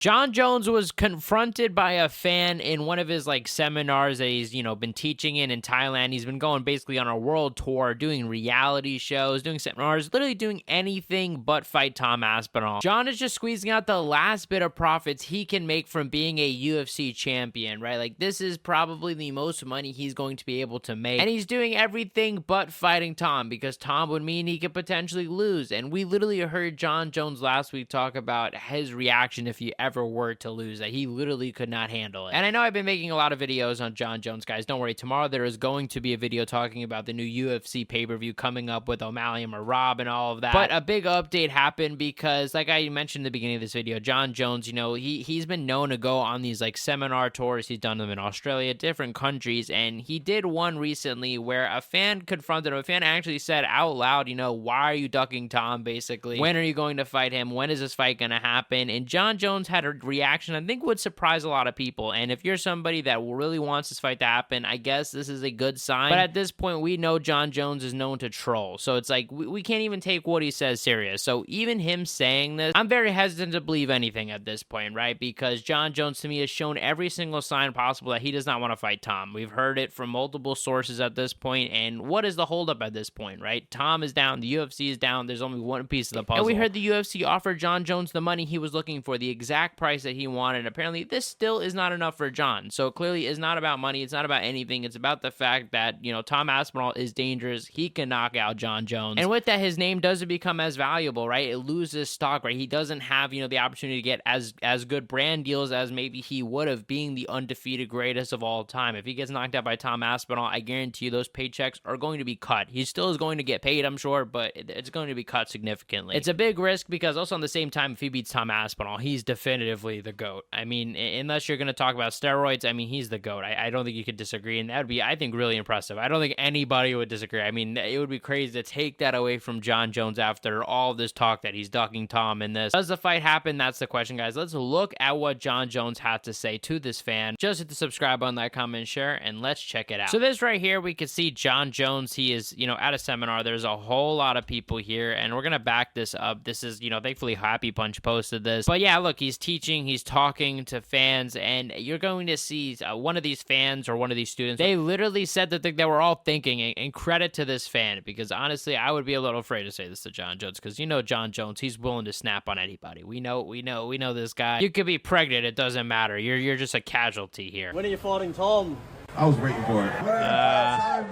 Jon Jones was confronted by a fan in one of his like seminars that he's, been teaching in Thailand. He's been going basically on a world tour, doing reality shows, doing seminars, literally doing anything but fight Tom Aspinall. Jon is just squeezing out the last bit of profits he can make from being a UFC champion, right? Like, this is probably the most money he's going to be able to make. And he's doing everything but fighting Tom, because Tom would mean he could potentially lose. And we literally heard Jon Jones last week talk about his reaction if he ever were to lose, that he literally could not handle it. And I know I've been making a lot of videos on Jon Jones, guys. Don't worry, tomorrow there is going to be a video talking about the new UFC pay-per-view coming up with O'Malley and Marab and all of that. But a big update happened because, like I mentioned in the beginning of this video, Jon Jones, he's been known to go on these like seminar tours. He's done them in Australia, different countries, and he did one recently where a fan confronted him. A fan actually said out loud, why are you ducking Tom, basically? When are you going to fight him? When is this fight going to happen? And Jon Jones had a reaction I think would surprise a lot of people. And if you're somebody that really wants this fight to happen, I guess this is a good sign. But at this point, we know Jon Jones is known to troll. So it's like, we can't even take what he says serious. So even him saying this, I'm very hesitant to believe anything at this point, right? Because Jon Jones, to me, has shown every single sign possible that he does not want to fight Tom. We've heard it from multiple sources at this point. And what is the holdup at this point, right? Tom is down. The UFC is down. There's only one piece of the puzzle. And we heard the UFC offer Jon Jones the money he was looking for, the exact price that he wanted. Apparently, this still is not enough for Jon. So clearly, it's not about money. It's not about anything. It's about the fact that, Tom Aspinall is dangerous. He can knock out Jon Jones. And with that, his name doesn't become as valuable, right? It loses stock, right? He doesn't have, the opportunity to get as good brand deals as maybe he would have, being the undefeated greatest of all time. If he gets knocked out by Tom Aspinall, I guarantee you those paychecks are going to be cut. He still is going to get paid, I'm sure, but it's going to be cut significantly. It's a big risk because also on the same time, if he beats Tom Aspinall, he's definitively the GOAT. I mean, unless you're going to talk about steroids, I mean, he's the GOAT. I don't think you could disagree, and that would be, I think, really impressive. I don't think anybody would disagree. I mean, it would be crazy to take that away from Jon Jones after all this talk that he's ducking Tom in this. Does the fight happen? That's the question, guys. Let's look at what Jon Jones had to say to this fan. Just hit the subscribe button, like, comment, share, and let's check it out. So this right here, we can see Jon Jones. He is, at a seminar. There's a whole lot of people here, and we're going to back this up. This is, thankfully Happy Punch posted this. But yeah, look, he's teaching, he's talking to fans, and you're going to see one of these fans or one of these students, they literally said that they were all thinking, and credit to this fan, because honestly, I would be a little afraid to say this to Jon Jones, because Jon Jones, he's willing to snap on anybody. We know this guy. You could be pregnant, it doesn't matter. You're just a casualty here. When are you fighting Tom? I was waiting for it.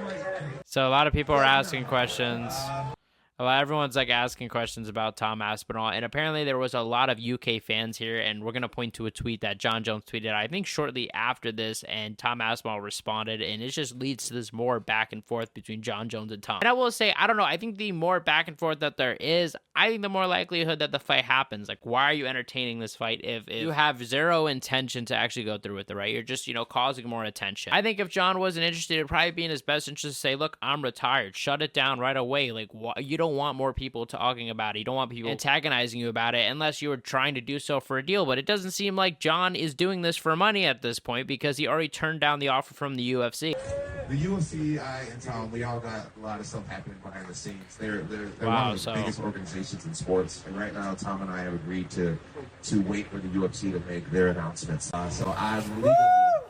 So a lot of people are asking questions. Everyone's like asking questions about Tom Aspinall, and apparently there was a lot of UK fans here, and we're going to point to a tweet that Jon Jones tweeted, I think shortly after this, and Tom Aspinall responded, and it just leads to this more back and forth between Jon Jones and Tom. And I will say, I don't know, I think the more back and forth that there is, I think the more likelihood that the fight happens. Like, why are you entertaining this fight if you have zero intention to actually go through with it, right? You're just, causing more attention. I think if Jon wasn't interested, it'd probably be in his best interest to say, look, I'm retired. Shut it down right away. Like, you don't want more people talking about it. You don't want people antagonizing you about it unless you were trying to do so for a deal. But it doesn't seem like Jon is doing this for money at this point, because he already turned down the offer from the UFC. The UFC, and Tom, we all got a lot of stuff happening behind the scenes. They're Wow, one of the biggest organizations in sports, and right now Tom and I have agreed to wait for the UFC to make their announcements. So I legally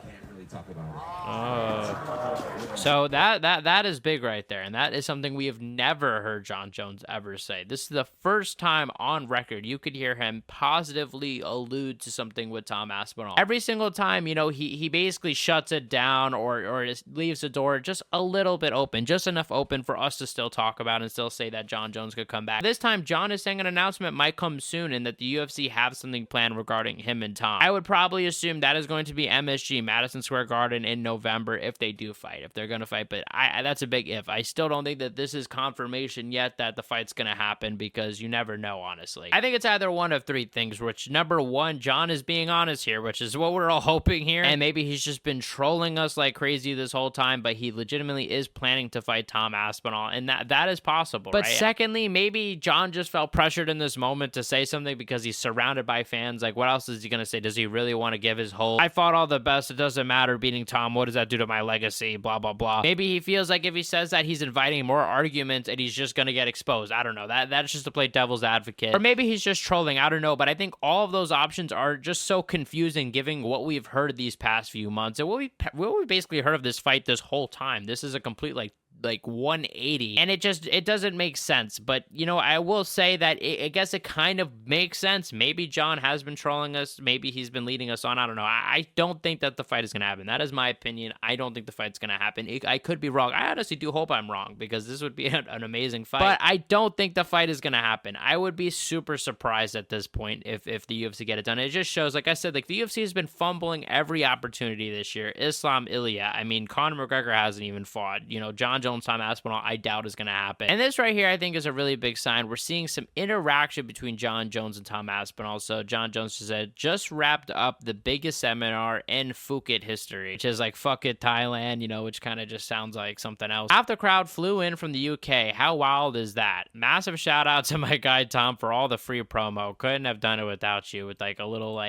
can't really talk about it. So that is big right there, and that is something we have never heard Jon Jones ever say. This is the first time on record you could hear him positively allude to something with Tom Aspinall. Every single time, he basically shuts it down or just leaves the door just a little bit open, just enough open for us to still talk about and still say that Jon Jones could come back. This time, Jon is saying an announcement might come soon and that the UFC have something planned regarding him and Tom. I would probably assume that is going to be MSG, Madison Square Garden, in November if they do fight, if they're going to fight, but that's a big if. I still don't think that this is confirmation yet that the fight's going to happen, because you never know, honestly. I think it's either one of three things, which number one, Jon is being honest here, which is what we're all hoping here, and maybe he's just been trolling us like crazy this whole time, but he legitimately is planning to fight Tom Aspinall, and that is possible, but right? Secondly, maybe Jon just felt pressured in this moment to say something because he's surrounded by fans. Like, what else is he going to say? Does he really want to give his whole, I fought all the best, it doesn't matter beating Tom, what does that do to my legacy, blah, blah, blah. Maybe he feels like if he says that, he's inviting more arguments and he's just gonna get exposed. I don't know. That's just to play devil's advocate. Or maybe he's just trolling. I don't know. But I think all of those options are just so confusing given what we've heard these past few months and what we basically heard of this fight this whole time. This is a complete like 180, and it doesn't make sense. But I will say that I guess it kind of makes sense. Maybe Jon has been trolling us, maybe he's been leading us on. I don't know. I don't think that the fight is gonna happen. That is my opinion. I don't think the fight's gonna happen. I could be wrong. I honestly do hope I'm wrong, because this would be an amazing fight, but I don't think the fight is gonna happen. I would be super surprised at this point if the UFC get it done. It just shows, like I said, like the UFC has been fumbling every opportunity this year. Islam, Ilya, I mean, Conor McGregor hasn't even fought. Jon Jones, Tom Aspinall, I doubt is going to happen. And this right here, I think, is a really big sign. We're seeing some interaction between Jon Jones and Tom Aspinall. So Jon Jones said, just wrapped up the biggest seminar in Phuket history, which is like, fuck it, Thailand, which kind of just sounds like something else. Half the crowd flew in from the UK. How wild is that? Massive shout out to my guy Tom for all the free promo. Couldn't have done it without you, with like a little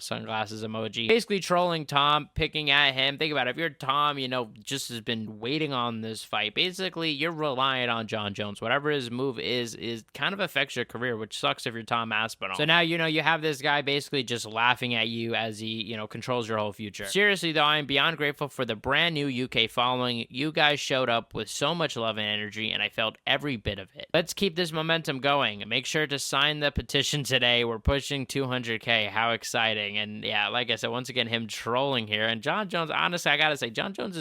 sunglasses emoji. Basically trolling Tom, picking at him. Think about it. If you're Tom, just has been waiting on this fight. Basically, you're reliant on Jon Jones. Whatever his move is kind of affects your career, which sucks if you're Tom Aspinall. So now, you have this guy basically just laughing at you as he, controls your whole future. Seriously, though, I am beyond grateful for the brand new UK following. You guys showed up with so much love and energy, and I felt every bit of it. Let's keep this momentum going. Make sure to sign the petition today. We're pushing 200K. How exciting. And yeah, like I said, once again, him trolling here. And Jon Jones, honestly, I gotta say, Jon Jones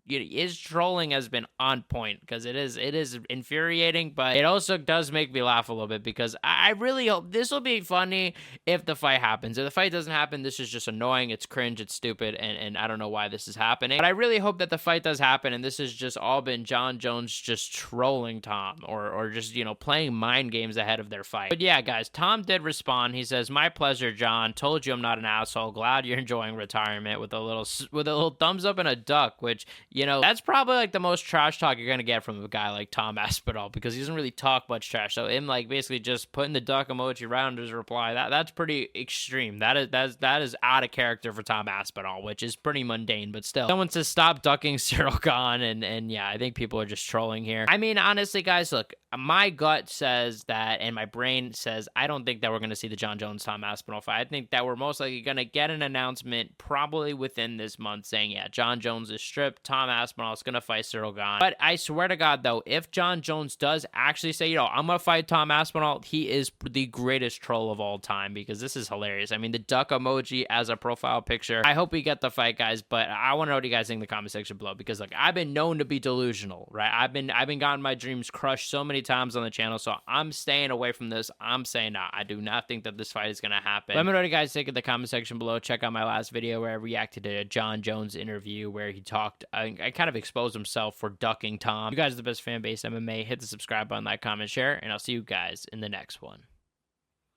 his trolling has been on point, because it is infuriating, but it also does make me laugh a little bit, because I really hope this will be funny if the fight happens. If the fight doesn't happen, this is just annoying, it's cringe, it's stupid, and I don't know why this is happening. But I really hope that the fight does happen, and this has just all been Jon Jones just trolling Tom, or just, playing mind games ahead of their fight. But yeah, guys, Tom did respond. He says, "My pleasure, Jon. Told you I'm not an asshole. Glad you're enjoying retirement," with a little thumbs up and a duck, which, that's probably like the most trash talk you're going to get from a guy like Tom Aspinall, because he doesn't really talk much trash. So him basically just putting the duck emoji around his reply, that's pretty extreme. That is out of character for Tom Aspinall, which is pretty mundane, but still. Someone says stop ducking Cyril Gahn, and yeah, I think people are just trolling here. I mean, honestly, guys, look, my gut says that, and my brain says, I don't think that we're going to see the Jon Jones Tom Aspinall fight. I think that we're most likely going to get an announcement probably within this month saying, yeah, Jon Jones is stripped, Tom Aspinall is going to fight Cyril Gahn. But I swear to God, though, if Jon Jones does actually say, I'm going to fight Tom Aspinall, he is the greatest troll of all time, because this is hilarious. I mean, the duck emoji as a profile picture. I hope we get the fight, guys, but I want to know what you guys think in the comment section below, because look, I've been known to be delusional, right? I've been gotten my dreams crushed so many times on the channel, so I'm staying away from this. I'm saying, nah, I do not think that this fight is going to happen. Let me know what you guys think in the comment section below. Check out my last video where I reacted to a Jon Jones interview where he talked, I kind of exposed himself for ducking Tom. You guys are the best fan base MMA. Hit the subscribe button, like, comment, share, and I'll see you guys in the next one.